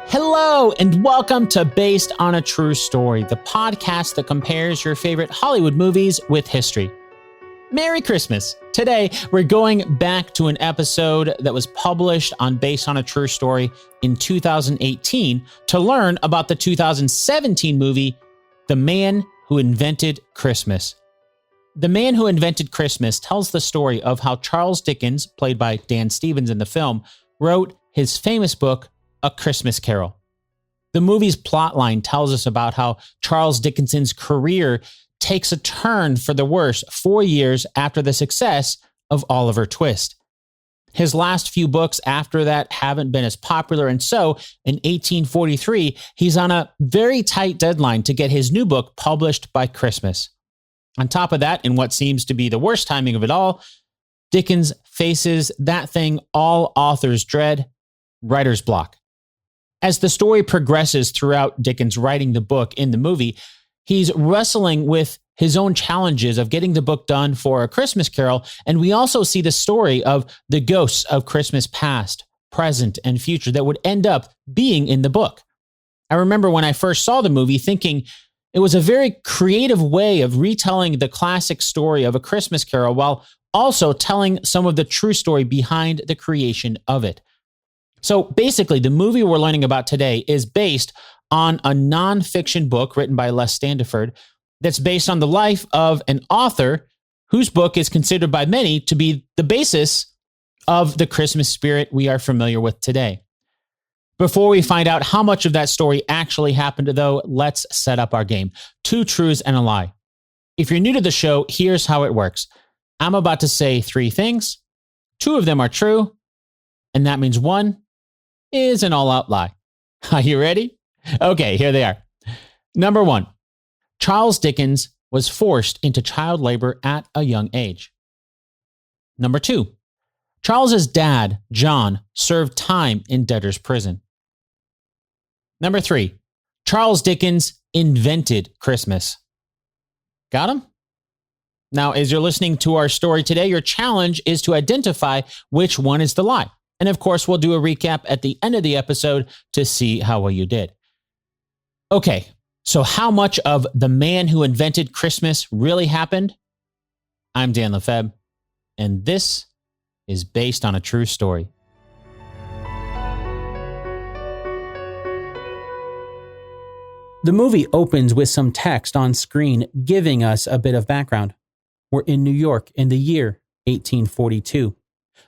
Hello, and welcome to Based on a True Story, the podcast that compares your favorite Hollywood movies with history. Merry Christmas. Today, we're going back to an episode that was published on Based on a True Story in 2018 to learn about the 2017 movie, The Man Who Invented Christmas. The Man Who Invented Christmas tells the story of how Charles Dickens, played by Dan Stevens in the film, wrote his famous book, A Christmas Carol. The movie's plotline tells us about how Charles Dickens's career takes a turn for the worse 4 years after the success of Oliver Twist. His last few books after that haven't been as popular, and so in 1843, he's on a very tight deadline to get his new book published by Christmas. On top of that, in what seems to be the worst timing of it all, Dickens faces that thing all authors dread, writer's block. As the story progresses throughout Dickens writing the book in the movie, he's wrestling with his own challenges of getting the book done for A Christmas Carol, and we also see the story of the ghosts of Christmas past, present, and future that would end up being in the book. I remember when I first saw the movie thinking it was a very creative way of retelling the classic story of A Christmas Carol while also telling some of the true story behind the creation of it. So basically, the movie we're learning about today is based on a nonfiction book written by Les Standiford that's based on the life of an author whose book is considered by many to be the basis of the Christmas spirit we are familiar with today. Before we find out how much of that story actually happened, though, let's set up our game. 2 truths and a lie. If you're new to the show, here's how it works. I'm about to say 3 things. 2 of them are true, and that means 1 is an all-out lie. Are you ready? Okay, here they are. Number 1, Charles Dickens was forced into child labor at a young age. Number 2, Charles's dad, John, served time in debtor's prison. Number 3, Charles Dickens invented Christmas. Got him? Now, as you're listening to our story today, your challenge is to identify which one is the lie. And of course, we'll do a recap at the end of the episode to see how well you did. Okay, so how much of The Man Who Invented Christmas really happened? I'm Dan Lefebvre, and this is Based on a True Story. The movie opens with some text on screen giving us a bit of background. We're in New York in the year 1842.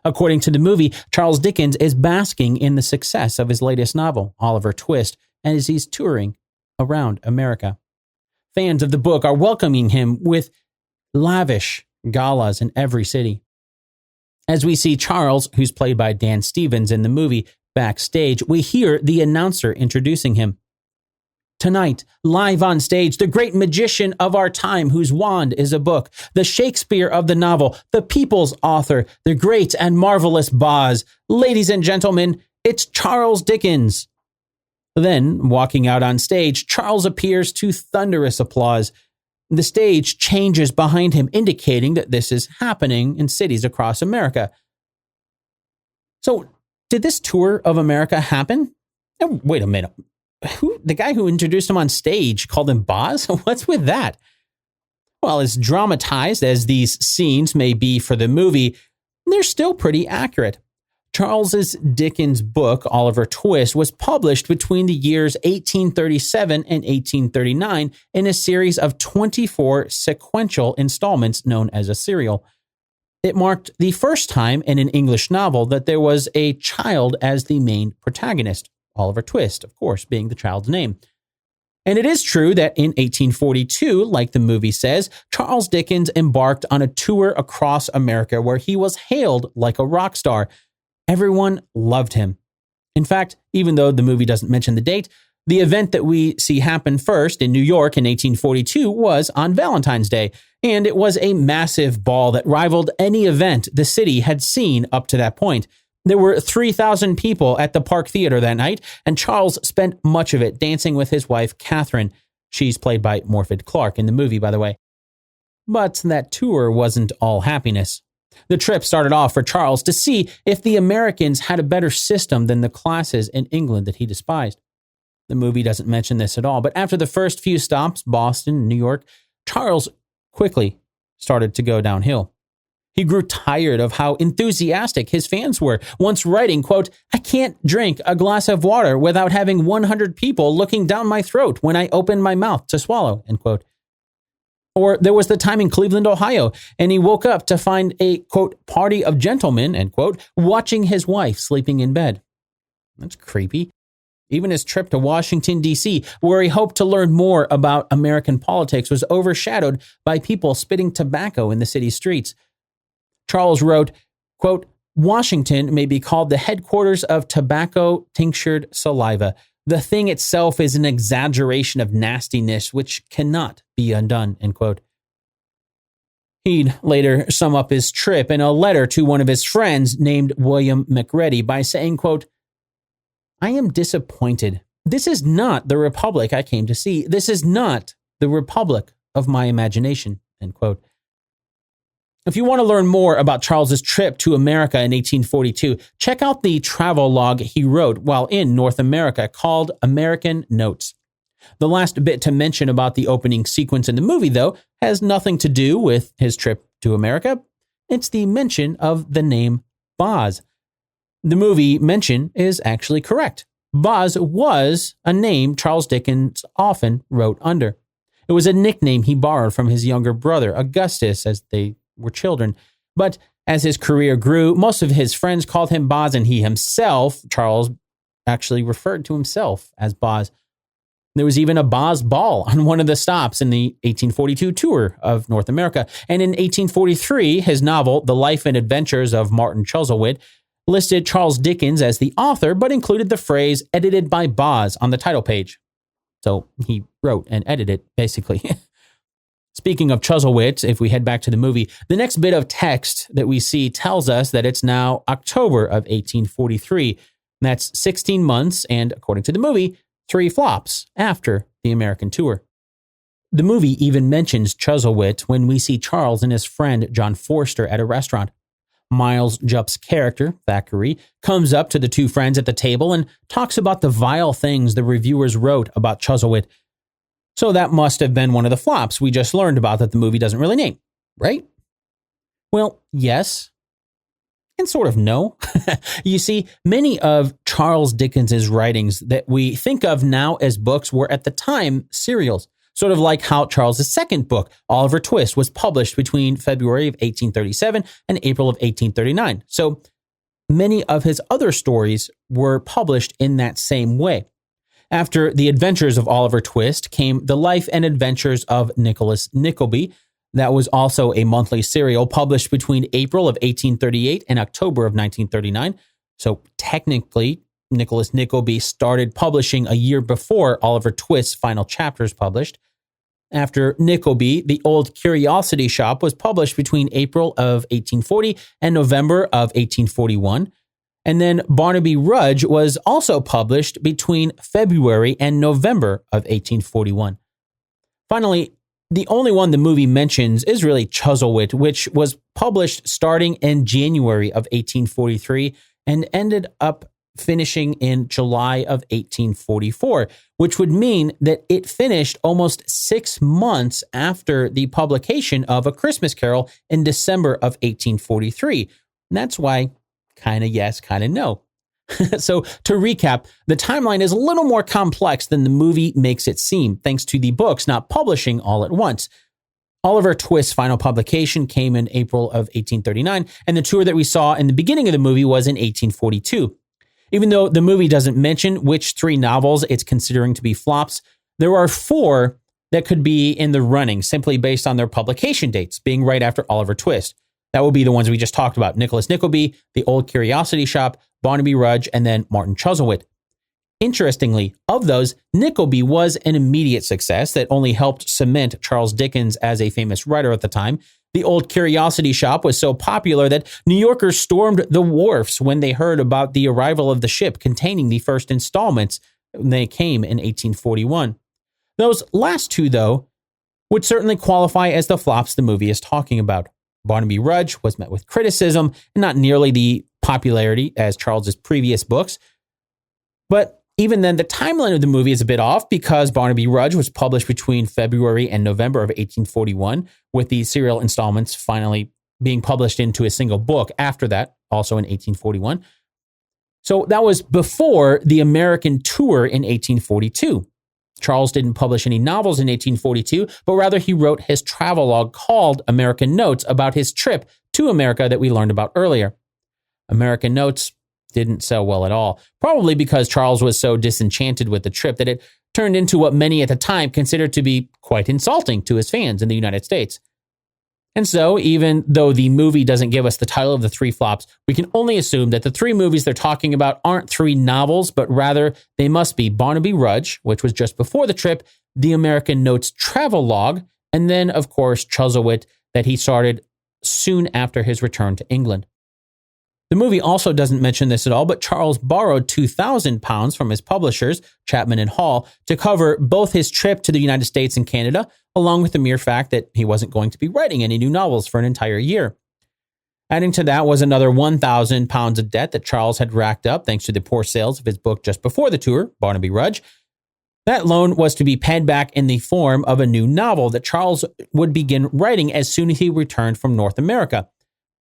According to the movie, Charles Dickens is basking in the success of his latest novel, Oliver Twist, and as he's touring around America. Fans of the book are welcoming him with lavish galas in every city. As we see Charles, who's played by Dan Stevens in the movie, backstage, we hear the announcer introducing him. Tonight, live on stage, the great magician of our time whose wand is a book, the Shakespeare of the novel, the people's author, the great and marvelous Boz. Ladies and gentlemen, it's Charles Dickens. Then, walking out on stage, Charles appears to thunderous applause. The stage changes behind him, indicating that this is happening in cities across America. So, did this tour of America happen? Oh, wait a minute. The guy who introduced him on stage called him Boz? What's with that? Well, as dramatized as these scenes may be for the movie, they're still pretty accurate. Charles Dickens' book, Oliver Twist, was published between the years 1837 and 1839 in a series of 24 sequential installments known as a serial. It marked the first time in an English novel that there was a child as the main protagonist. Oliver Twist, of course, being the child's name. And it is true that in 1842, like the movie says, Charles Dickens embarked on a tour across America where he was hailed like a rock star. Everyone loved him. In fact, even though the movie doesn't mention the date, the event that we see happen first in New York in 1842 was on Valentine's Day, and it was a massive ball that rivaled any event the city had seen up to that point. There were 3,000 people at the Park Theater that night, and Charles spent much of it dancing with his wife, Catherine. She's played by Morfydd Clark in the movie, by the way. But that tour wasn't all happiness. The trip started off for Charles to see if the Americans had a better system than the classes in England that he despised. The movie doesn't mention this at all, but after the first few stops, Boston, New York, Charles quickly started to go downhill. He grew tired of how enthusiastic his fans were, once writing, quote, "I can't drink a glass of water without having 100 people looking down my throat when I open my mouth to swallow," end quote. Or there was the time in Cleveland, Ohio, and he woke up to find a, quote, "party of gentlemen," end quote, watching his wife sleeping in bed. That's creepy. Even his trip to Washington, D.C., where he hoped to learn more about American politics, was overshadowed by people spitting tobacco in the city streets. Charles wrote, quote, "Washington may be called the headquarters of tobacco-tinctured saliva. The thing itself is an exaggeration of nastiness which cannot be undone," end quote. He'd later sum up his trip in a letter to one of his friends named William McReady by saying, quote, "I am disappointed. This is not the republic I came to see. This is not the republic of my imagination," end quote. If you want to learn more about Charles's trip to America in 1842, check out the travel log he wrote while in North America called American Notes. The last bit to mention about the opening sequence in the movie, though, has nothing to do with his trip to America. It's the mention of the name Boz. The movie mention is actually correct. Boz was a name Charles Dickens often wrote under. It was a nickname he borrowed from his younger brother, Augustus, as they were children. But as his career grew, most of his friends called him Boz, and he himself, Charles, actually referred to himself as Boz. There was even a Boz Ball on one of the stops in the 1842 tour of North America. And in 1843, his novel, The Life and Adventures of Martin Chuzzlewit, listed Charles Dickens as the author, but included the phrase "edited by Boz" on the title page. So he wrote and edited, basically. Speaking of Chuzzlewit, if we head back to the movie, the next bit of text that we see tells us that it's now October of 1843. That's 16 months and, according to the movie, 3 flops after the American tour. The movie even mentions Chuzzlewit when we see Charles and his friend John Forster at a restaurant. Miles Jupp's character, Thackeray, comes up to the two friends at the table and talks about the vile things the reviewers wrote about Chuzzlewit. So that must have been one of the flops we just learned about that the movie doesn't really name, right? Well, yes, and sort of no. You see, many of Charles Dickens's writings that we think of now as books were at the time serials, sort of like how Charles's second book, Oliver Twist, was published between February of 1837 and April of 1839. So many of his other stories were published in that same way. After The Adventures of Oliver Twist came The Life and Adventures of Nicholas Nickleby. That was also a monthly serial published between April of 1838 and October of 1939. So technically, Nicholas Nickleby started publishing a year before Oliver Twist's final chapters published. After Nickleby, The Old Curiosity Shop was published between April of 1840 and November of 1841. And then Barnaby Rudge was also published between February and November of 1841. Finally, the only one the movie mentions is really Chuzzlewit, which was published starting in January of 1843 and ended up finishing in July of 1844, which would mean that it finished almost 6 months after the publication of A Christmas Carol in December of 1843. And that's why kind of yes, kind of no. So to recap, the timeline is a little more complex than the movie makes it seem, thanks to the books not publishing all at once. Oliver Twist's final publication came in April of 1839, and the tour that we saw in the beginning of the movie was in 1842. Even though the movie doesn't mention which 3 novels it's considering to be flops, there are 4 that could be in the running simply based on their publication dates, being right after Oliver Twist. That would be the ones we just talked about: Nicholas Nickleby, The Old Curiosity Shop, Barnaby Rudge, and then Martin Chuzzlewit. Interestingly, of those, Nickleby was an immediate success that only helped cement Charles Dickens as a famous writer at the time. The Old Curiosity Shop was so popular that New Yorkers stormed the wharfs when they heard about the arrival of the ship containing the first installments when they came in 1841. Those last 2, though, would certainly qualify as the flops the movie is talking about. Barnaby Rudge was met with criticism and not nearly the popularity as Charles's previous books. But Even then, the timeline of the movie is a bit off because Barnaby Rudge was published between February and November of 1841, with the serial installments finally being published into a single book after that, also in 1841. So that was before the American tour in 1842. Charles didn't publish any novels in 1842, but rather he wrote his travelogue called American Notes about his trip to America that we learned about earlier. American Notes didn't sell well at all, probably because Charles was so disenchanted with the trip that it turned into what many at the time considered to be quite insulting to his fans in the United States. And so, even though the movie doesn't give us the title of the three flops, we can only assume that the three movies they're talking about aren't three novels, but rather they must be Barnaby Rudge, which was just before the trip, the American Notes travelogue, and then, of course, Chuzzlewit that he started soon after his return to England. The movie also doesn't mention this at all, but Charles borrowed £2,000 from his publishers, Chapman and Hall, to cover both his trip to the United States and Canada, along with the mere fact that he wasn't going to be writing any new novels for an entire year. Adding to that was another £1,000 of debt that Charles had racked up thanks to the poor sales of his book just before the tour, Barnaby Rudge. That loan was to be paid back in the form of a new novel that Charles would begin writing as soon as he returned from North America.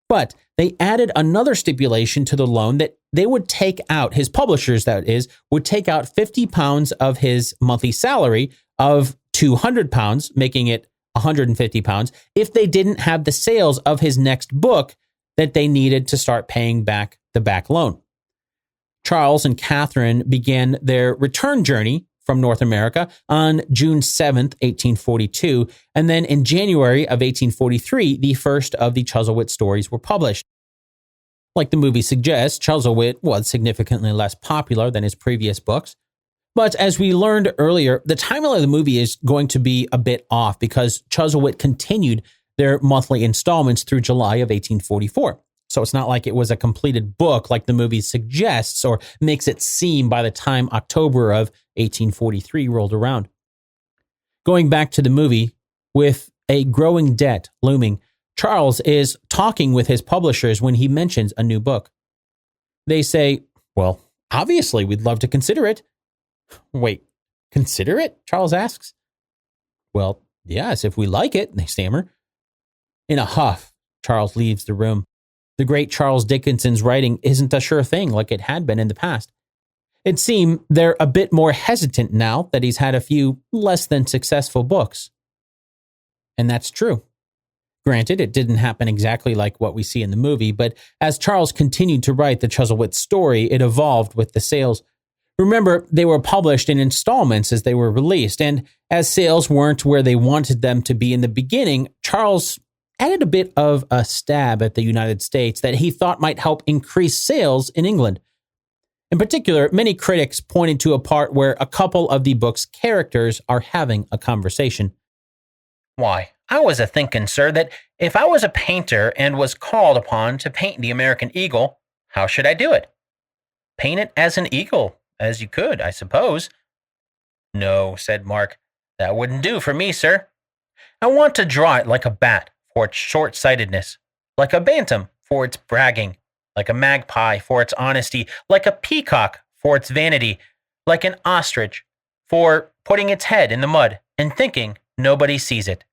But they added another stipulation to the loan that they would take out, his publishers that is, would take out £50 of his monthly salary of £200, making it £150, if they didn't have the sales of his next book that they needed to start paying back the back loan. Charles and Catherine began their return journey from North America on June 7th, 1842, and then in January of 1843, the first of the Chuzzlewit stories were published. Like the movie suggests, Chuzzlewit was significantly less popular than his previous books, but as we learned earlier, the timeline of the movie is going to be a bit off because Chuzzlewit continued their monthly installments through July of 1844. So it's not like it was a completed book like the movie suggests or makes it seem by the time October of 1843 rolled around. Going back to the movie, with a growing debt looming, Charles is talking with his publishers when he mentions a new book. They say, well, obviously we'd love to consider it. Wait, consider it? Charles asks. Well, yes, if we like it, they stammer. In a huff, Charles leaves the room. The great Charles Dickens's writing isn't a sure thing like it had been in the past. It seems they're a bit more hesitant now that he's had a few less than successful books. And that's true. Granted, it didn't happen exactly like what we see in the movie, but as Charles continued to write the Chuzzlewit story, it evolved with the sales. Remember, they were published in installments as they were released, and as sales weren't where they wanted them to be in the beginning, Charles added a bit of a stab at the United States that he thought might help increase sales in England. In particular, many critics pointed to a part where a couple of the book's characters are having a conversation. Why, I was a-thinking, sir, that if I was a painter and was called upon to paint the American eagle, how should I do it? Paint it as an eagle, as you could, I suppose. No, said Mark, that wouldn't do for me, sir. I want to draw it like a bat, for its short-sightedness, like a bantam for its bragging, like a magpie for its honesty, like a peacock for its vanity, like an ostrich for putting its head in the mud and thinking nobody sees it.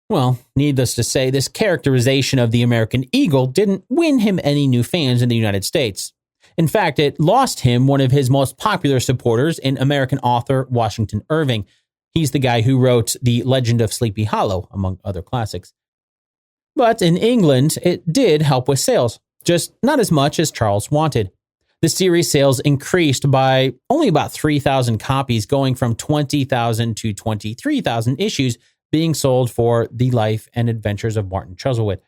Well, needless to say, this characterization of the American eagle didn't win him any new fans in the United States. In fact, it lost him one of his most popular supporters in American author Washington Irving. He's the guy who wrote The Legend of Sleepy Hollow, among other classics. But in England, it did help with sales, just not as much as Charles wanted. The series sales increased by only about 3,000 copies, going from 20,000 to 23,000 issues being sold for The Life and Adventures of Martin Chuzzlewit.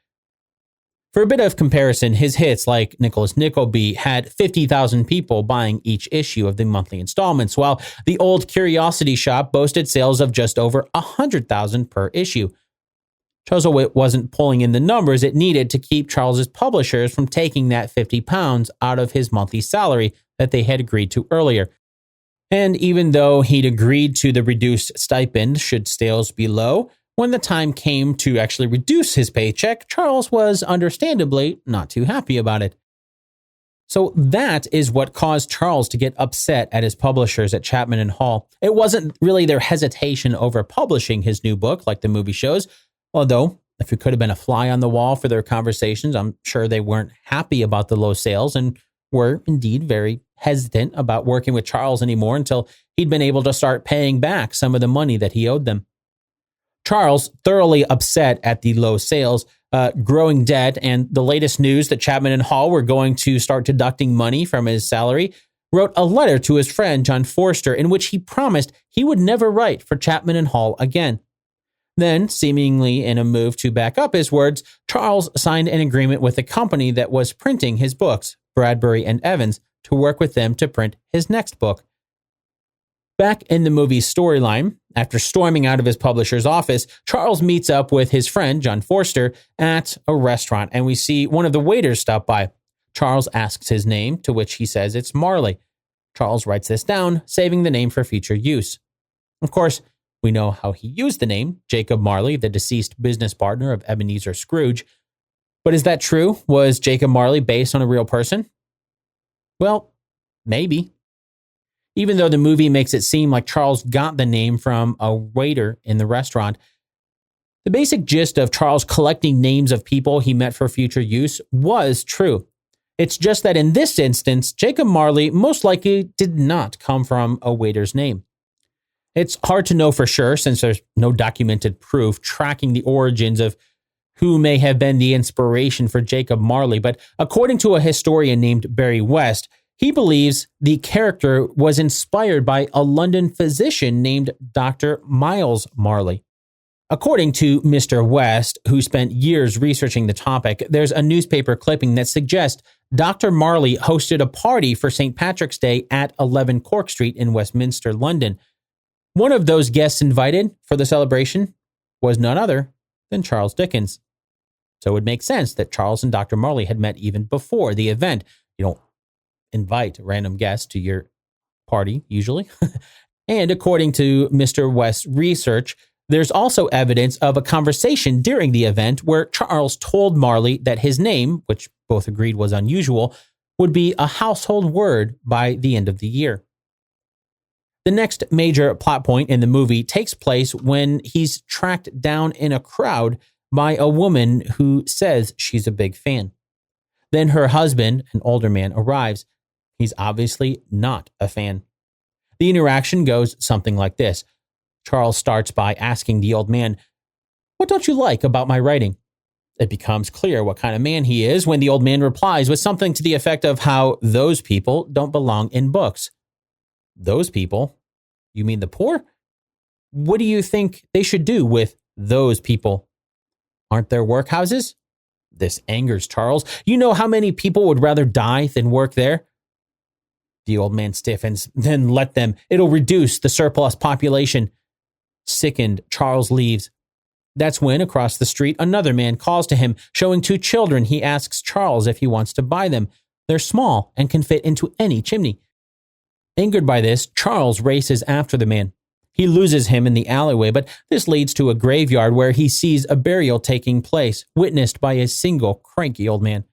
For a bit of comparison, his hits like Nicholas Nickleby had 50,000 people buying each issue of the monthly installments, while The Old Curiosity Shop boasted sales of just over 100,000 per issue. Chuzzlewit wasn't pulling in the numbers it needed to keep Charles's publishers from taking that £50 out of his monthly salary that they had agreed to earlier. And even though he'd agreed to the reduced stipend should sales be low, when the time came to actually reduce his paycheck, Charles was understandably not too happy about it. So that is what caused Charles to get upset at his publishers at Chapman and Hall. It wasn't really their hesitation over publishing his new book like the movie shows, although if it could have been a fly on the wall for their conversations, I'm sure they weren't happy about the low sales and were indeed very hesitant about working with Charles anymore until he'd been able to start paying back some of the money that he owed them. Charles, thoroughly upset at the low sales, growing debt, and the latest news that Chapman and Hall were going to start deducting money from his salary, wrote a letter to his friend John Forster in which he promised he would never write for Chapman and Hall again. Then, seemingly in a move to back up his words, Charles signed an agreement with the company that was printing his books, Bradbury and Evans, to work with them to print his next book. Back in the movie's storyline, after storming out of his publisher's office, Charles meets up with his friend, John Forster, at a restaurant, and we see one of the waiters stop by. Charles asks his name, to which he says it's Marley. Charles writes this down, saving the name for future use. Of course, we know how he used the name, Jacob Marley, the deceased business partner of Ebenezer Scrooge. But is that true? Was Jacob Marley based on a real person? Well, maybe. Even though the movie makes it seem like Charles got the name from a waiter in the restaurant, the basic gist of Charles collecting names of people he met for future use was true. It's just that in this instance, Jacob Marley most likely did not come from a waiter's name. It's hard to know for sure since there's no documented proof tracking the origins of who may have been the inspiration for Jacob Marley, but according to a historian named Barry West, he believes the character was inspired by a London physician named Dr. Miles Marley. According to Mr. West, who spent years researching the topic, there's a newspaper clipping that suggests Dr. Marley hosted a party for St. Patrick's Day at 11 Cork Street in Westminster, London. One of those guests invited for the celebration was none other than Charles Dickens. So it would make sense that Charles and Dr. Marley had met even before the event. You don't invite random guests to your party, usually. And according to Mr. West's research, there's also evidence of a conversation during the event where Charles told Marley that his name, which both agreed was unusual, would be a household word by the end of the year. The next major plot point in the movie takes place when he's tracked down in a crowd by a woman who says she's a big fan. Then her husband, an older man, arrives. He's obviously not a fan. The interaction goes something like this. Charles starts by asking the old man, "What don't you like about my writing?" It becomes clear what kind of man he is when the old man replies with something to the effect of how those people don't belong in books. Those people? You mean the poor? What do you think they should do with those people? Aren't there workhouses? This angers Charles. You know how many people would rather die than work there? The old man stiffens. Then let them. It'll reduce the surplus population. Sickened, Charles leaves. That's when, across the street, another man calls to him, showing 2 children. He asks Charles if he wants to buy them. They're small and can fit into any chimney. Angered by this, Charles races after the man. He loses him in the alleyway, but this leads to a graveyard where he sees a burial taking place, witnessed by a single cranky old man.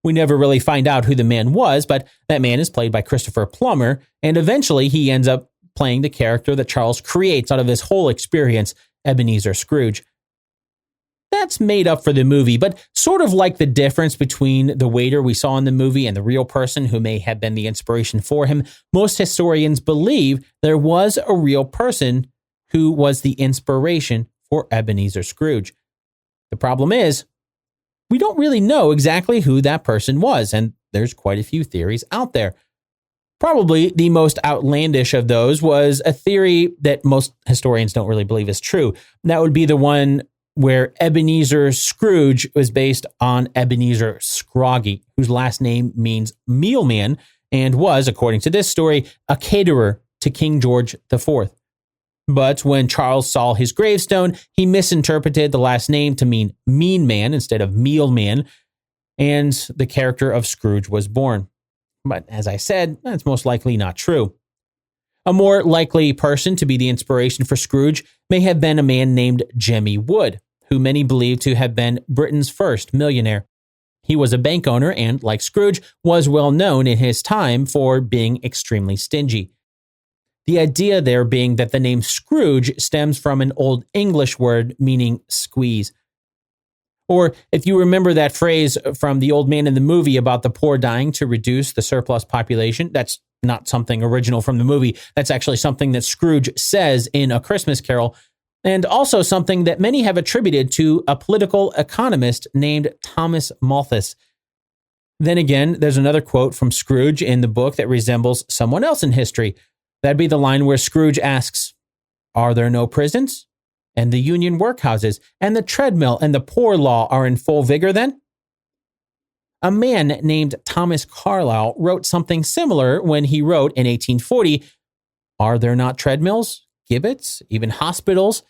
We never really find out who the man was, but that man is played by Christopher Plummer, and eventually he ends up playing the character that Charles creates out of this whole experience, Ebenezer Scrooge. That's made up for the movie, but sort of like the difference between the waiter we saw in the movie and the real person who may have been the inspiration for him, most historians believe there was a real person who was the inspiration for Ebenezer Scrooge. The problem is, we don't really know exactly who that person was, and there's quite a few theories out there. Probably the most outlandish of those was a theory that most historians don't really believe is true. That would be the one where Ebenezer Scrooge was based on Ebenezer Scroggie, whose last name means mealman and was, according to this story, a caterer to King George IV. But when Charles saw his gravestone, he misinterpreted the last name to mean mean man instead of mealman, and the character of Scrooge was born. But as I said, that's most likely not true. A more likely person to be the inspiration for Scrooge may have been a man named Jemmy Wood, who many believe to have been Britain's first millionaire. He was a bank owner and, like Scrooge, was well known in his time for being extremely stingy. The idea there being that the name Scrooge stems from an Old English word meaning squeeze. Or if you remember that phrase from the old man in the movie about the poor dying to reduce the surplus population, that's not something original from the movie. That's actually something that Scrooge says in A Christmas Carol, and also something that many have attributed to a political economist named Thomas Malthus. Then again, there's another quote from Scrooge in the book that resembles someone else in history. That'd be the line where Scrooge asks, "Are there no prisons? And the union workhouses and the treadmill and the poor law are in full vigor then?" A man named Thomas Carlyle wrote something similar when he wrote in 1840, "Are there not treadmills, gibbets, even hospitals,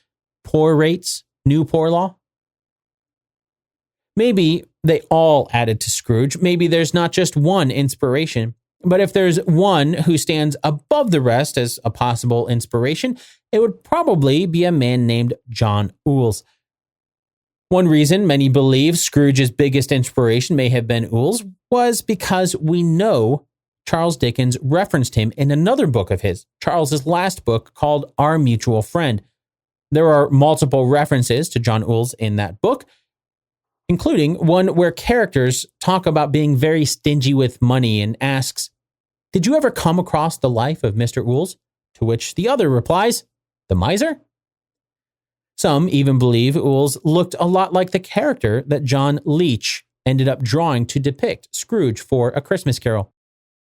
poor rates, new poor law?" Maybe they all added to Scrooge. Maybe there's not just one inspiration. But if there's one who stands above the rest as a possible inspiration, it would probably be a man named John Ules. One reason many believe Scrooge's biggest inspiration may have been Ules was because we know Charles Dickens referenced him in another book of his, Charles's last book called Our Mutual Friend. There are multiple references to John Ules in that book, including one where characters talk about being very stingy with money and asks, "Did you ever come across the life of Mr. Ules?" To which the other replies, "The miser?" Some even believe Ules looked a lot like the character that John Leech ended up drawing to depict Scrooge for A Christmas Carol.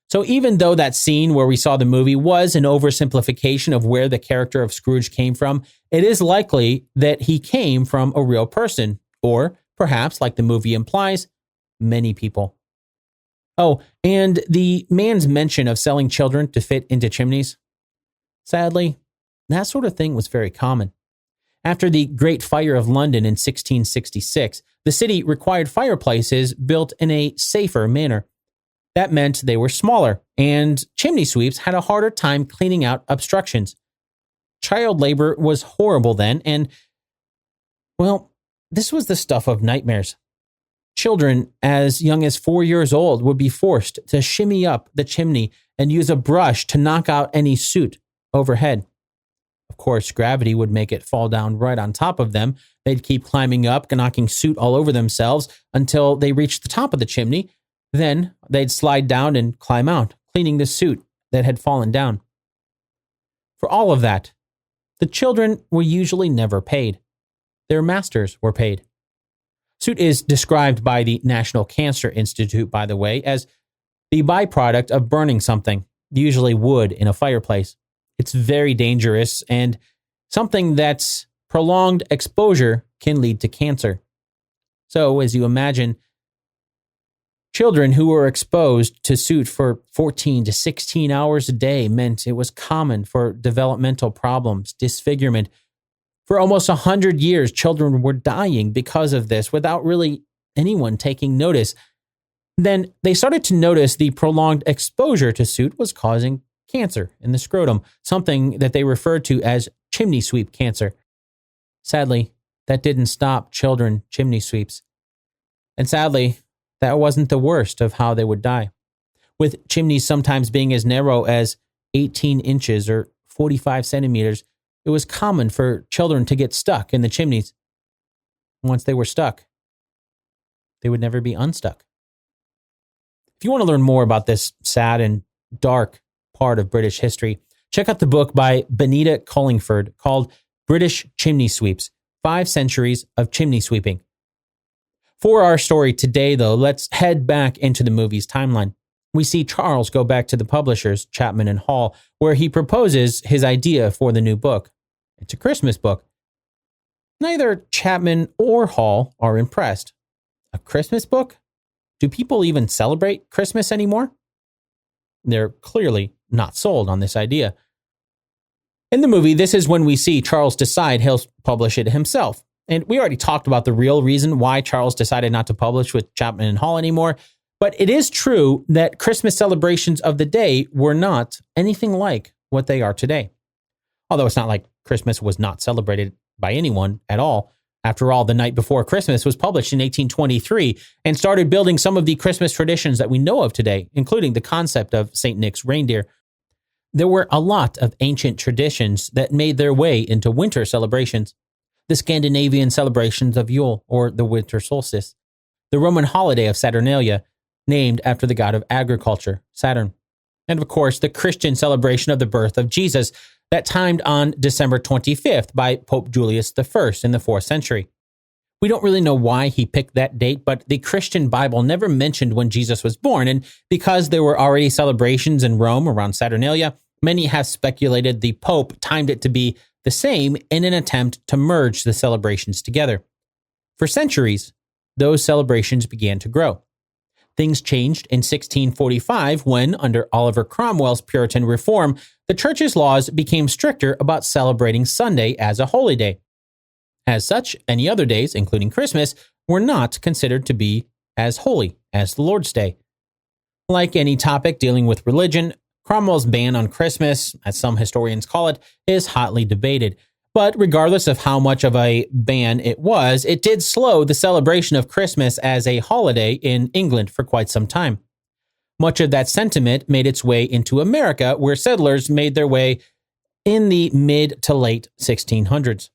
So even though that scene where we saw the movie was an oversimplification of where the character of Scrooge came from, it is likely that he came from a real person, or perhaps, like the movie implies, many people. Oh, and the man's mention of selling children to fit into chimneys. Sadly, that sort of thing was very common. After the Great Fire of London in 1666, the city required fireplaces built in a safer manner. That meant they were smaller, and chimney sweeps had a harder time cleaning out obstructions. Child labor was horrible then, and, well, this was the stuff of nightmares. Children as young as 4 years old would be forced to shimmy up the chimney and use a brush to knock out any soot overhead. Of course, gravity would make it fall down right on top of them. They'd keep climbing up, knocking soot all over themselves until they reached the top of the chimney. Then they'd slide down and climb out, cleaning the soot that had fallen down. For all of that, the children were usually never paid. Their masters were paid. Soot is described by the National Cancer Institute, by the way, as the byproduct of burning something, usually wood, in a fireplace. It's very dangerous, and something that's prolonged exposure can lead to cancer. So, as you imagine, children who were exposed to soot for 14 to 16 hours a day meant it was common for developmental problems, disfigurement. For almost 100 years, children were dying because of this without really anyone taking notice. Then they started to notice the prolonged exposure to soot was causing cancer in the scrotum, something that they referred to as chimney sweep cancer. Sadly, that didn't stop children chimney sweeps. And sadly, that wasn't the worst of how they would die. With chimneys sometimes being as narrow as 18 inches or 45 centimeters, it was common for children to get stuck in the chimneys. Once they were stuck, they would never be unstuck. If you want to learn more about this sad and dark part of British history, check out the book by Benita Cullingford called British Chimney Sweeps, 5 Centuries of Chimney Sweeping. For our story today, though, let's head back into the movie's timeline. We see Charles go back to the publishers, Chapman and Hall, where he proposes his idea for the new book. It's a Christmas book. Neither Chapman or Hall are impressed. A Christmas book? Do people even celebrate Christmas anymore? They're clearly not sold on this idea. In the movie, this is when we see Charles decide he'll publish it himself. And we already talked about the real reason why Charles decided not to publish with Chapman and Hall anymore. But it is true that Christmas celebrations of the day were not anything like what they are today. Although it's not like Christmas was not celebrated by anyone at all. After all, The Night Before Christmas was published in 1823 and started building some of the Christmas traditions that we know of today, including the concept of St. Nick's reindeer. There were a lot of ancient traditions that made their way into winter celebrations. The Scandinavian celebrations of Yule, or the winter solstice. The Roman holiday of Saturnalia, named after the god of agriculture, Saturn. And of course, the Christian celebration of the birth of Jesus that timed on December 25th by Pope Julius I in the 4th century. We don't really know why he picked that date, but the Christian Bible never mentioned when Jesus was born, and because there were already celebrations in Rome around Saturnalia, many have speculated the Pope timed it to be the same in an attempt to merge the celebrations together. For centuries, those celebrations began to grow. Things changed in 1645 when, under Oliver Cromwell's Puritan reform, the church's laws became stricter about celebrating Sunday as a holy day. As such, any other days, including Christmas, were not considered to be as holy as the Lord's Day. Like any topic dealing with religion, Cromwell's ban on Christmas, as some historians call it, is hotly debated. But regardless of how much of a ban it was, it did slow the celebration of Christmas as a holiday in England for quite some time. Much of that sentiment made its way into America, where settlers made their way in the mid to late 1600s.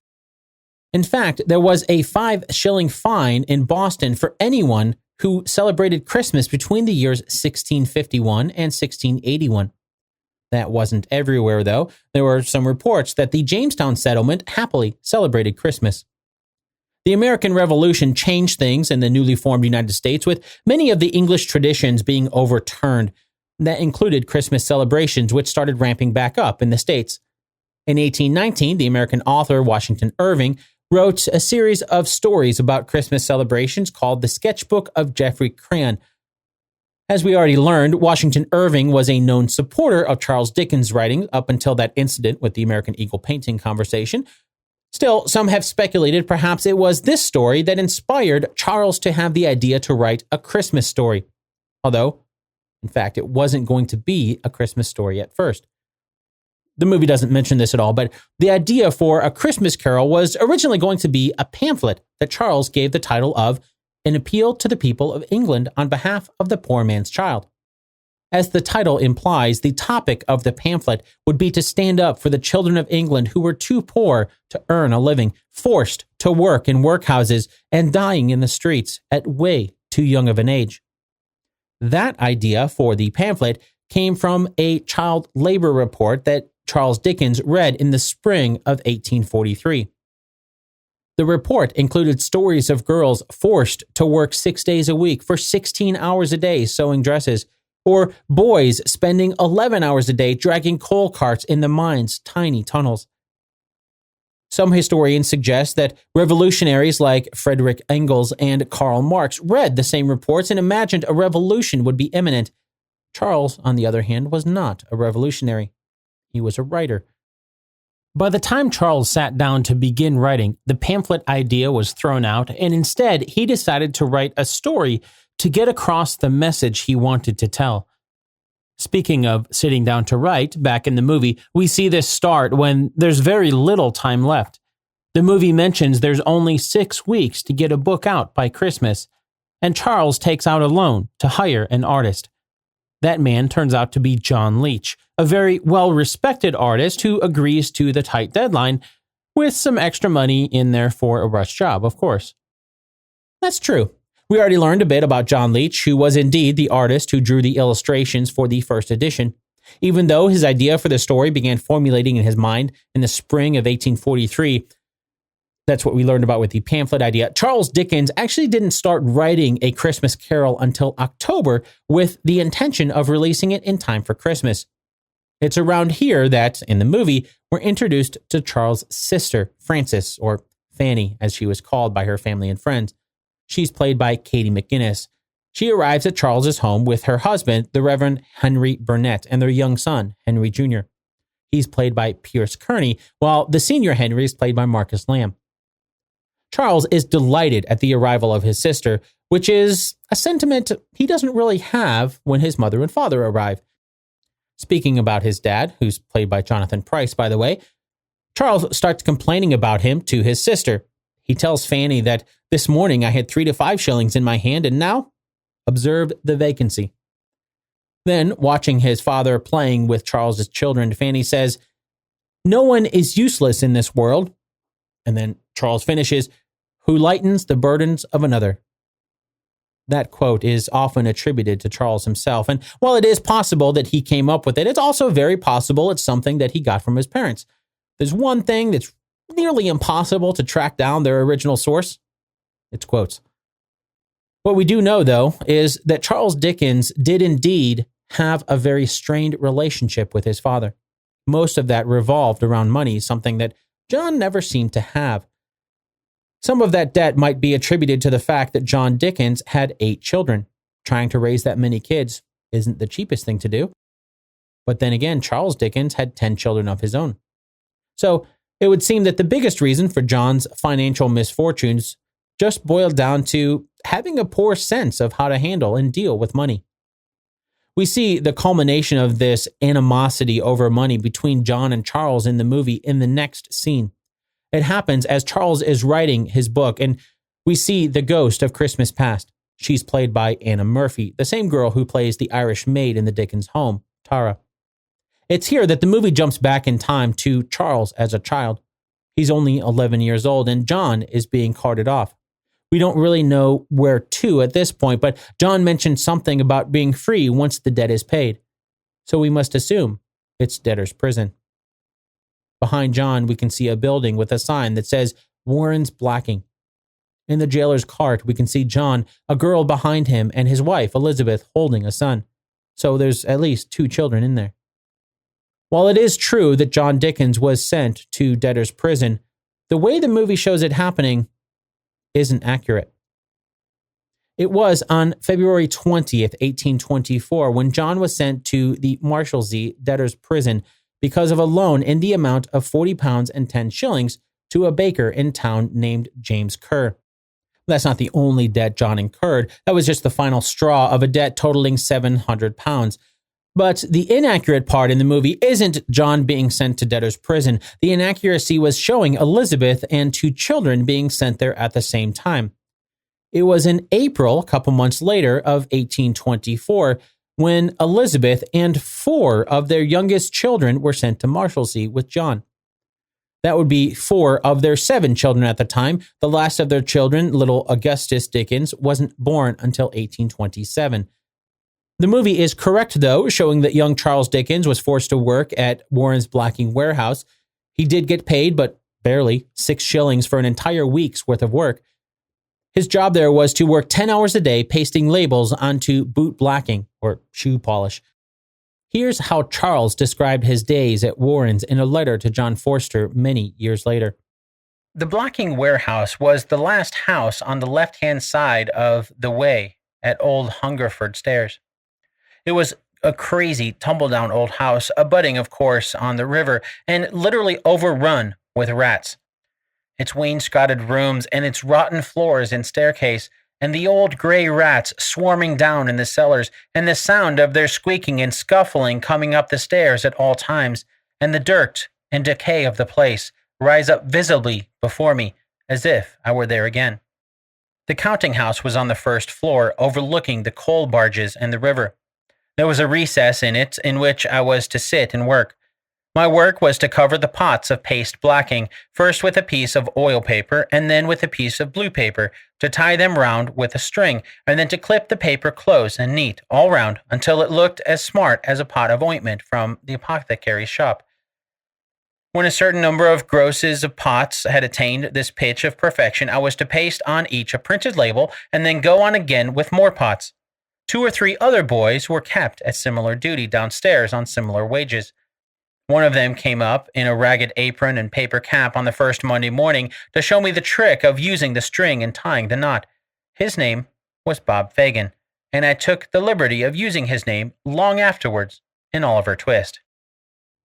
In fact, there was a 5-shilling fine in Boston for anyone who celebrated Christmas between the years 1651 and 1681. That wasn't everywhere, though. There were some reports that the Jamestown settlement happily celebrated Christmas. The American Revolution changed things in the newly formed United States, with many of the English traditions being overturned. That included Christmas celebrations, which started ramping back up in the States. In 1819, the American author Washington Irving wrote a series of stories about Christmas celebrations called The Sketchbook of Geoffrey Crayon. As we already learned, Washington Irving was a known supporter of Charles Dickens' writings up until that incident with the American Eagle painting conversation. Still, some have speculated perhaps it was this story that inspired Charles to have the idea to write a Christmas story. Although, in fact, it wasn't going to be a Christmas story at first. The movie doesn't mention this at all, but the idea for A Christmas Carol was originally going to be a pamphlet that Charles gave the title of An Appeal to the People of England on Behalf of the Poor Man's Child. As the title implies, the topic of the pamphlet would be to stand up for the children of England who were too poor to earn a living, forced to work in workhouses, and dying in the streets at way too young of an age. That idea for the pamphlet came from a child labor report that Charles Dickens read in the spring of 1843. The report included stories of girls forced to work 6 days a week for 16 hours a day sewing dresses, or boys spending 11 hours a day dragging coal carts in the mine's tiny tunnels. Some historians suggest that revolutionaries like Frederick Engels and Karl Marx read the same reports and imagined a revolution would be imminent. Charles, on the other hand, was not a revolutionary. He was a writer. By the time Charles sat down to begin writing, the pamphlet idea was thrown out, and instead he decided to write a story to get across the message he wanted to tell. Speaking of sitting down to write, back in the movie, we see this start when there's very little time left. The movie mentions there's only 6 weeks to get a book out by Christmas, and Charles takes out a loan to hire an artist. That man turns out to be John Leech, a very well-respected artist who agrees to the tight deadline, with some extra money in there for a rush job, of course. That's true. We already learned a bit about John Leech, who was indeed the artist who drew the illustrations for the first edition. Even though his idea for the story began formulating in his mind in the spring of 1843, that's what we learned about with the pamphlet idea, Charles Dickens actually didn't start writing A Christmas Carol until October with the intention of releasing it in time for Christmas. It's around here that, in the movie, we're introduced to Charles' sister, Frances, or Fanny, as she was called by her family and friends. She's played by Katie McGinnis. She arrives at Charles's home with her husband, the Reverend Henry Burnett, and their young son, Henry Jr. He's played by Pierce Kearney, while the senior Henry is played by Marcus Lamb. Charles is delighted at the arrival of his sister, which is a sentiment he doesn't really have when his mother and father arrive. Speaking about his dad, who's played by Jonathan Pryce, by the way, Charles starts complaining about him to his sister. He tells Fanny that this morning I had 3 to 5 shillings in my hand, and now observe the vacancy. Then, watching his father playing with Charles's children, Fanny says, "No one is useless in this world." And then Charles finishes, "Who lightens the burdens of another." That quote is often attributed to Charles himself, and while it is possible that he came up with it, it's also very possible it's something that he got from his parents. There's one thing that's nearly impossible to track down their original source. It's quotes. What we do know, though, is that Charles Dickens did indeed have a very strained relationship with his father. Most of that revolved around money, something that John never seemed to have. Some of that debt might be attributed to the fact that John Dickens had 8 children. Trying to raise that many kids isn't the cheapest thing to do. But then again, Charles Dickens had 10 children of his own. So it would seem that the biggest reason for John's financial misfortunes just boiled down to having a poor sense of how to handle and deal with money. We see the culmination of this animosity over money between John and Charles in the movie in the next scene. It happens as Charles is writing his book, and we see the ghost of Christmas past. She's played by Anna Murphy, the same girl who plays the Irish maid in the Dickens home, Tara. It's here that the movie jumps back in time to Charles as a child. He's only 11 years old, and John is being carted off. We don't really know where to at this point, but John mentioned something about being free once the debt is paid. So we must assume it's debtor's prison. Behind John, we can see a building with a sign that says Warren's Blacking. In the jailer's cart, we can see John, a girl behind him, and his wife, Elizabeth, holding a son. So there's at least 2 children in there. While it is true that John Dickens was sent to debtor's prison, the way the movie shows it happening isn't accurate. It was on February 20th, 1824, when John was sent to the Marshalsea debtor's prison because of a loan in the amount of £40 and 10 shillings to a baker in town named James Kerr. That's not the only debt John incurred. That was just the final straw of a debt totaling £700. But the inaccurate part in the movie isn't John being sent to debtor's prison. The inaccuracy was showing Elizabeth and 2 children being sent there at the same time. It was in April, a couple months later, of 1824, when Elizabeth and 4 of their youngest children were sent to Marshalsea with John. That would be 4 of their 7 children at the time. The last of their children, little Augustus Dickens, wasn't born until 1827. The movie is correct, though, showing that young Charles Dickens was forced to work at Warren's Blacking warehouse. He did get paid, but barely, 6 shillings for an entire week's worth of work. His job there was to work 10 hours a day pasting labels onto boot blacking, or shoe polish. Here's how Charles described his days at Warren's in a letter to John Forster many years later. The blacking warehouse was the last house on the left-hand side of the way at Old Hungerford Stairs. It was a crazy, tumble-down old house, abutting, of course, on the river, and literally overrun with rats. Its wainscoted rooms and its rotten floors and staircase, and the old gray rats swarming down in the cellars, and the sound of their squeaking and scuffling coming up the stairs at all times, and the dirt and decay of the place rise up visibly before me, as if I were there again. The counting house was on the first floor, overlooking the coal barges and the river. There was a recess in it in which I was to sit and work. My work was to cover the pots of paste blacking, first with a piece of oil paper and then with a piece of blue paper, to tie them round with a string, and then to clip the paper close and neat all round until it looked as smart as a pot of ointment from the apothecary's shop. When a certain number of grosses of pots had attained this pitch of perfection, I was to paste on each a printed label and then go on again with more pots. 2 or 3 other boys were kept at similar duty downstairs on similar wages. One of them came up in a ragged apron and paper cap on the first Monday morning to show me the trick of using the string and tying the knot. His name was Bob Fagin, and I took the liberty of using his name long afterwards in Oliver Twist.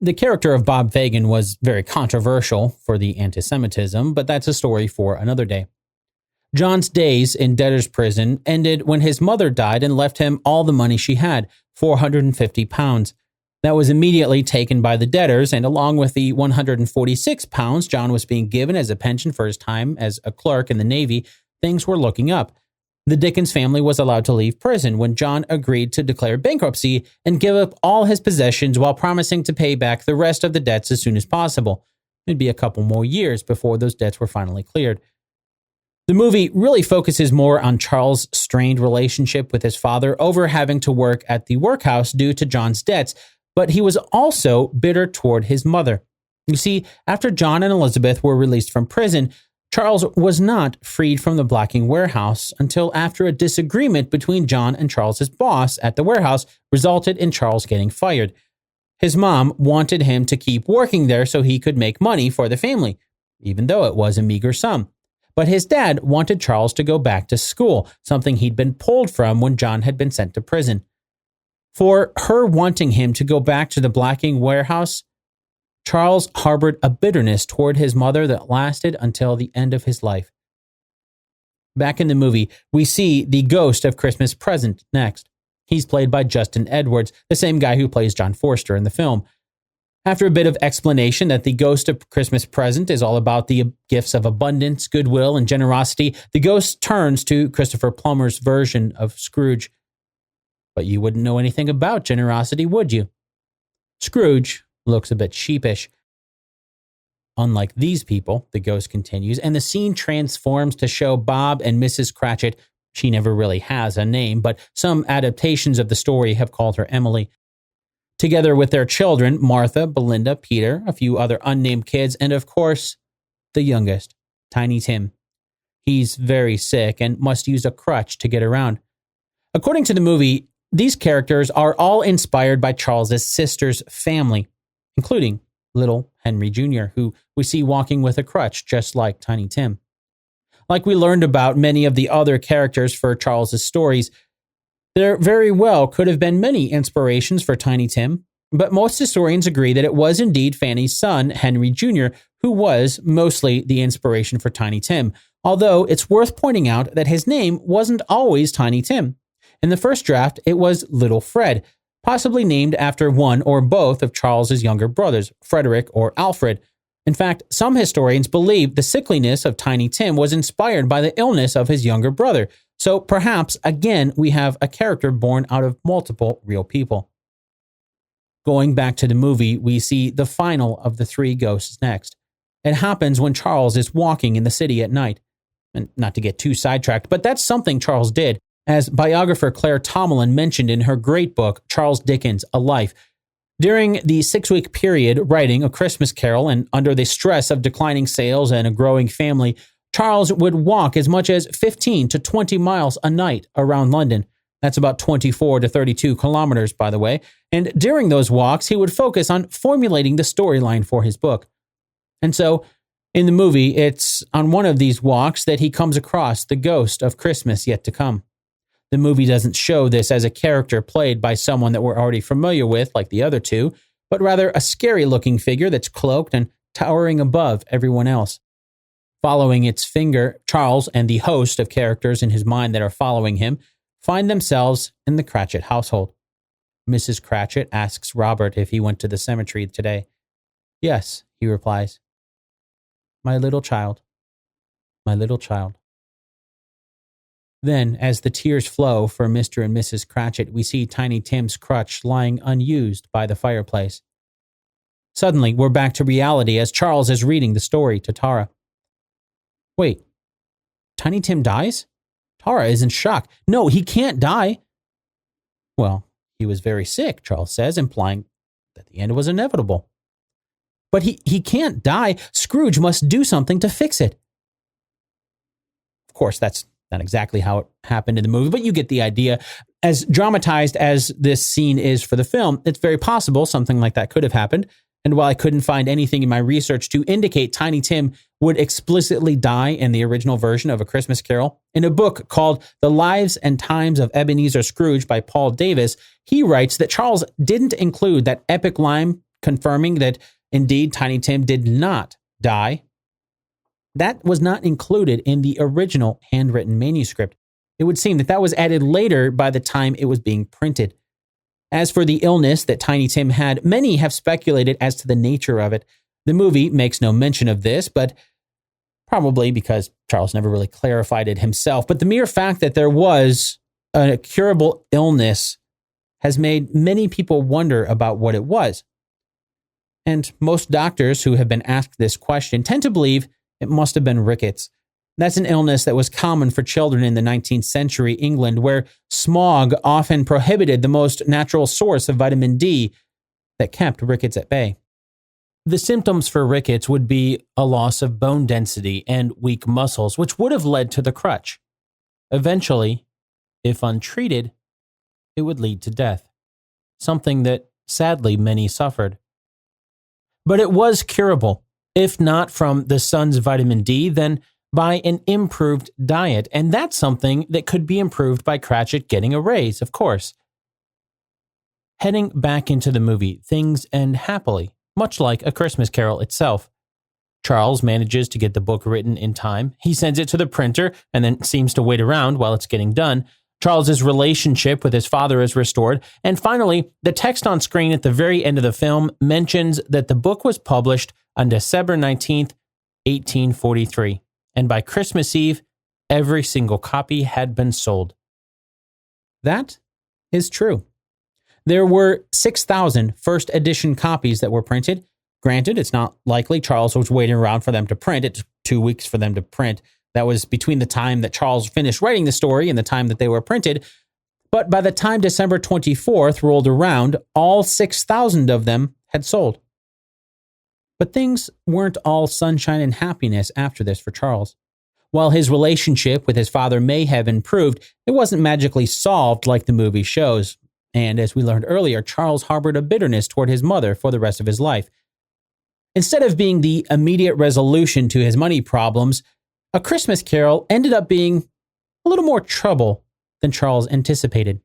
The character of Bob Fagin was very controversial for the anti-Semitism, but that's a story for another day. John's days in debtor's prison ended when his mother died and left him all the money she had, £450. That was immediately taken by the debtors, and along with the 146 pounds John was being given as a pension for his time as a clerk in the Navy, things were looking up. The Dickens family was allowed to leave prison when John agreed to declare bankruptcy and give up all his possessions while promising to pay back the rest of the debts as soon as possible. It'd be a couple more years before those debts were finally cleared. The movie really focuses more on Charles' strained relationship with his father over having to work at the workhouse due to John's debts, but he was also bitter toward his mother. You see, after John and Elizabeth were released from prison, Charles was not freed from the blacking warehouse until after a disagreement between John and Charles's boss at the warehouse resulted in Charles getting fired. His mom wanted him to keep working there so he could make money for the family, even though it was a meager sum. But his dad wanted Charles to go back to school, something he'd been pulled from when John had been sent to prison. For her wanting him to go back to the blacking warehouse, Charles harbored a bitterness toward his mother that lasted until the end of his life. Back in the movie, we see the ghost of Christmas Present next. He's played by Justin Edwards, the same guy who plays John Forster in the film. After a bit of explanation that the ghost of Christmas Present is all about the gifts of abundance, goodwill, and generosity, the ghost turns to Christopher Plummer's version of Scrooge. But you wouldn't know anything about generosity, would you? Scrooge looks a bit sheepish. Unlike these people, the ghost continues, and the scene transforms to show Bob and Mrs. Cratchit. She never really has a name, but some adaptations of the story have called her Emily. Together with their children, Martha, Belinda, Peter, a few other unnamed kids, and of course, the youngest, Tiny Tim. He's very sick and must use a crutch to get around. According to the movie, these characters are all inspired by Charles's sister's family, including little Henry Jr., who we see walking with a crutch just like Tiny Tim. Like we learned about many of the other characters for Charles's stories, there very well could have been many inspirations for Tiny Tim, but most historians agree that it was indeed Fanny's son, Henry Jr., who was mostly the inspiration for Tiny Tim, although it's worth pointing out that his name wasn't always Tiny Tim. In the first draft, it was Little Fred, possibly named after one or both of Charles's younger brothers, Frederick or Alfred. In fact, some historians believe the sickliness of Tiny Tim was inspired by the illness of his younger brother. So perhaps, again, we have a character born out of multiple real people. Going back to the movie, we see the final of the three ghosts next. It happens when Charles is walking in the city at night. And not to get too sidetracked, but that's something Charles did. As biographer Claire Tomlin mentioned in her great book, Charles Dickens, A Life. During the 6-week period writing A Christmas Carol and under the stress of declining sales and a growing family, Charles would walk as much as 15 to 20 miles a night around London. That's about 24 to 32 kilometers, by the way. And during those walks, he would focus on formulating the storyline for his book. And so, in the movie, it's on one of these walks that he comes across the ghost of Christmas yet to come. The movie doesn't show this as a character played by someone that we're already familiar with, like the other two, but rather a scary-looking figure that's cloaked and towering above everyone else. Following its finger, Charles and the host of characters in his mind that are following him find themselves in the Cratchit household. Mrs. Cratchit asks Robert if he went to the cemetery today. Yes, he replies. My little child. My little child. Then, as the tears flow for Mr. and Mrs. Cratchit, we see Tiny Tim's crutch lying unused by the fireplace. Suddenly, we're back to reality as Charles is reading the story to Tara. Wait, Tiny Tim dies? Tara is in shock. No, he can't die. Well, he was very sick, Charles says, implying that the end was inevitable. But he can't die. Scrooge must do something to fix it. Of course, that's not exactly how it happened in the movie, but you get the idea. As dramatized as this scene is for the film, it's very possible something like that could have happened. And while I couldn't find anything in my research to indicate Tiny Tim would explicitly die in the original version of A Christmas Carol, in a book called The Lives and Times of Ebenezer Scrooge by Paul Davis, he writes that Charles didn't include that epic line confirming that indeed Tiny Tim did not die. That was not included in the original handwritten manuscript. It would seem that was added later by the time it was being printed. As for the illness that Tiny Tim had, many have speculated as to the nature of it. The movie makes no mention of this, but probably because Charles never really clarified it himself. But the mere fact that there was a curable illness has made many people wonder about what it was. And most doctors who have been asked this question tend to believe it must have been rickets. That's an illness that was common for children in the 19th century England, where smog often prohibited the most natural source of vitamin D that kept rickets at bay. The symptoms for rickets would be a loss of bone density and weak muscles, which would have led to the crutch. Eventually, if untreated, it would lead to death, something that sadly many suffered. But it was curable, if not from the sun's vitamin D, then by an improved diet. And that's something that could be improved by Cratchit getting a raise, of course. Heading back into the movie, things end happily, much like A Christmas Carol itself. Charles manages to get the book written in time. He sends it to the printer and then seems to wait around while it's getting done. Charles's relationship with his father is restored. And finally, the text on screen at the very end of the film mentions that the book was published on December 19th, 1843. And by Christmas Eve, every single copy had been sold. That is true. There were 6,000 first edition copies that were printed. Granted, it's not likely Charles was waiting around for them to print. It took 2 weeks for them to print. That was between the time that Charles finished writing the story and the time that they were printed. But by the time December 24th rolled around, all 6,000 of them had sold. But things weren't all sunshine and happiness after this for Charles. While his relationship with his father may have improved, it wasn't magically solved like the movie shows. And as we learned earlier, Charles harbored a bitterness toward his mother for the rest of his life. Instead of being the immediate resolution to his money problems, A Christmas Carol ended up being a little more trouble than Charles anticipated.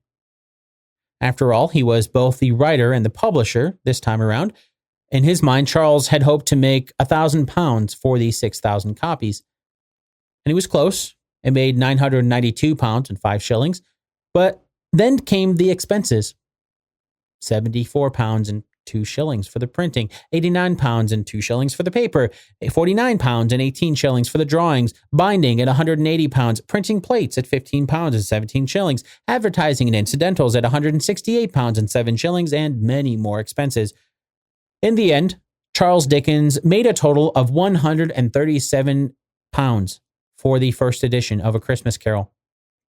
After all, he was both the writer and the publisher this time around. In his mind, Charles had hoped to make £1,000 for the 6,000 copies. And he was close. It made £992 and 5 shillings. But then came the expenses. £74 and 2 shillings for the printing, £89 and 2 shillings for the paper, £49 and 18 shillings for the drawings, binding at £180, printing plates at £15 and 17 shillings, advertising and incidentals at £168 and 7 shillings, and many more expenses. In the end, Charles Dickens made a total of £137 for the first edition of A Christmas Carol.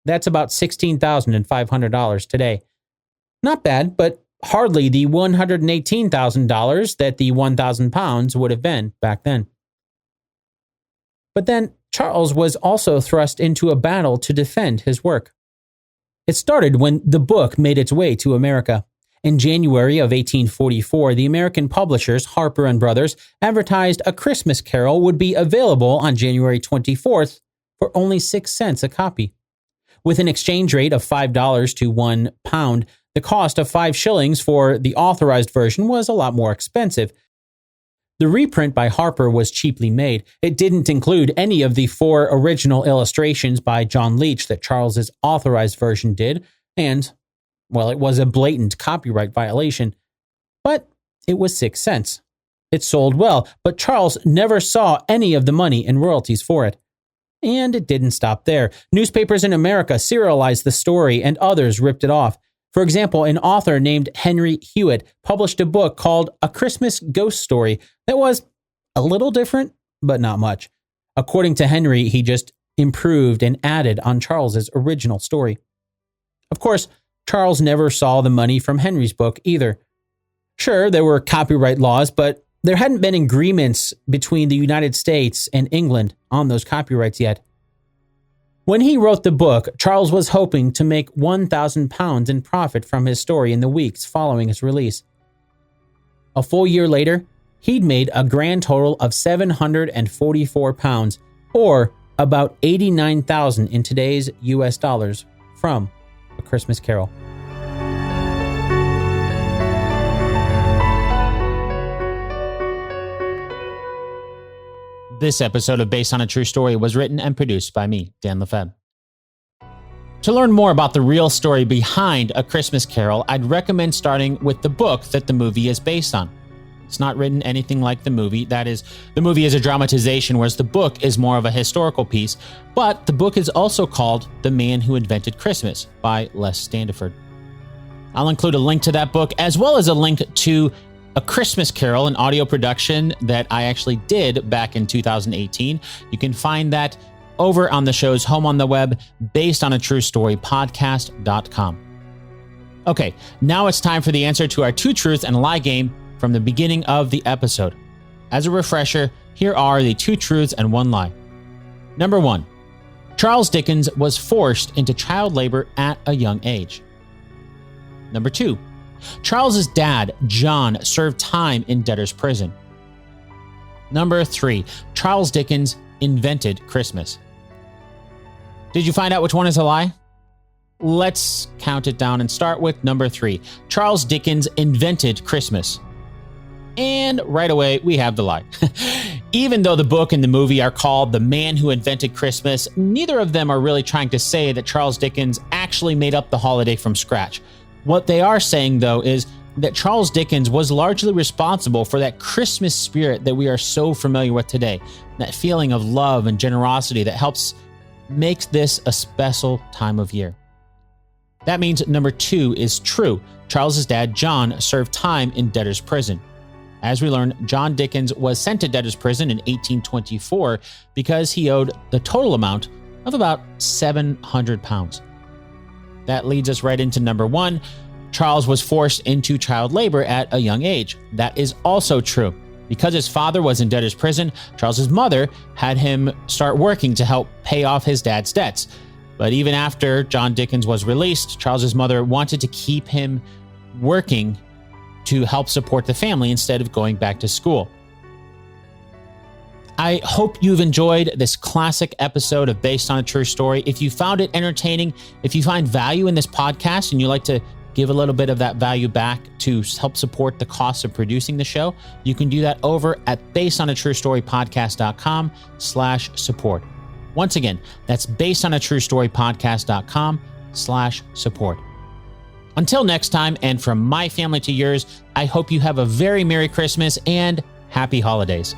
That's about $16,500 today. Not bad, but hardly the $118,000 that the £1,000 would have been back then. But then Charles was also thrust into a battle to defend his work. It started when the book made its way to America. In January of 1844, the American publishers, Harper & Brothers, advertised A Christmas Carol would be available on January 24th for only 6 cents a copy. With an exchange rate of $5 to £1, the cost of 5 shillings for the authorized version was a lot more expensive. The reprint by Harper was cheaply made. It didn't include any of the 4 original illustrations by John Leech that Charles's authorized version did, and well, it was a blatant copyright violation, but it was 6 cents. It sold well, but Charles never saw any of the money in royalties for it. And it didn't stop there. Newspapers in America serialized the story and others ripped it off. For example, an author named Henry Hewitt published a book called A Christmas Ghost Story that was a little different, but not much. According to Henry, he just improved and added on Charles's original story. Of course, Charles never saw the money from Henry's book either. Sure, there were copyright laws, but there hadn't been agreements between the United States and England on those copyrights yet. When he wrote the book, Charles was hoping to make £1,000 in profit from his story in the weeks following its release. A full year later, he'd made a grand total of £744, or about $89,000 in today's US dollars, from A Christmas Carol. This episode of Based on a True Story was written and produced by me, Dan Lefebvre. To learn more about the real story behind A Christmas Carol, I'd recommend starting with the book that the movie is based on. It's not written anything like the movie. That is, the movie is a dramatization, whereas the book is more of a historical piece. But the book is also called The Man Who Invented Christmas by Les Standiford. I'll include a link to that book, as well as a link to A Christmas Carol, an audio production that I actually did back in 2018. You can find that over on the show's home on the web, based on a true story podcast.com. Okay, now it's time for the answer to our 2 truths and a lie game from the beginning of the episode. As a refresher, here are the 2 truths and 1 lie. Number 1, Charles Dickens was forced into child labor at a young age. Number 2, Charles's dad, John, served time in debtor's prison. Number 3, Charles Dickens invented Christmas. Did you find out which one is a lie? Let's count it down and start with number 3. Charles Dickens invented Christmas. And right away, we have the lie. Even though the book and the movie are called The Man Who Invented Christmas, neither of them are really trying to say that Charles Dickens actually made up the holiday from scratch. What they are saying, though, is that Charles Dickens was largely responsible for that Christmas spirit that we are so familiar with today, that feeling of love and generosity that makes this a special time of year. That means number 2 is true. Charles's dad, John, served time in debtor's prison. As we learned, John Dickens was sent to debtor's prison in 1824 because he owed the total amount of about £700. That leads us right into number 1. Charles was forced into child labor at a young age. That is also true. Because his father was in debtor's prison, Charles's mother had him start working to help pay off his dad's debts. But even after John Dickens was released, Charles's mother wanted to keep him working to help support the family instead of going back to school. I hope you've enjoyed this classic episode of Based on a True Story. If you found it entertaining, if you find value in this podcast and you like to give a little bit of that value back to help support the cost of producing the show, you can do that over at basedonatruestorypodcast.com/support. Once again, that's basedonatruestorypodcast.com/support. Until next time, and from my family to yours, I hope you have a very Merry Christmas and Happy Holidays.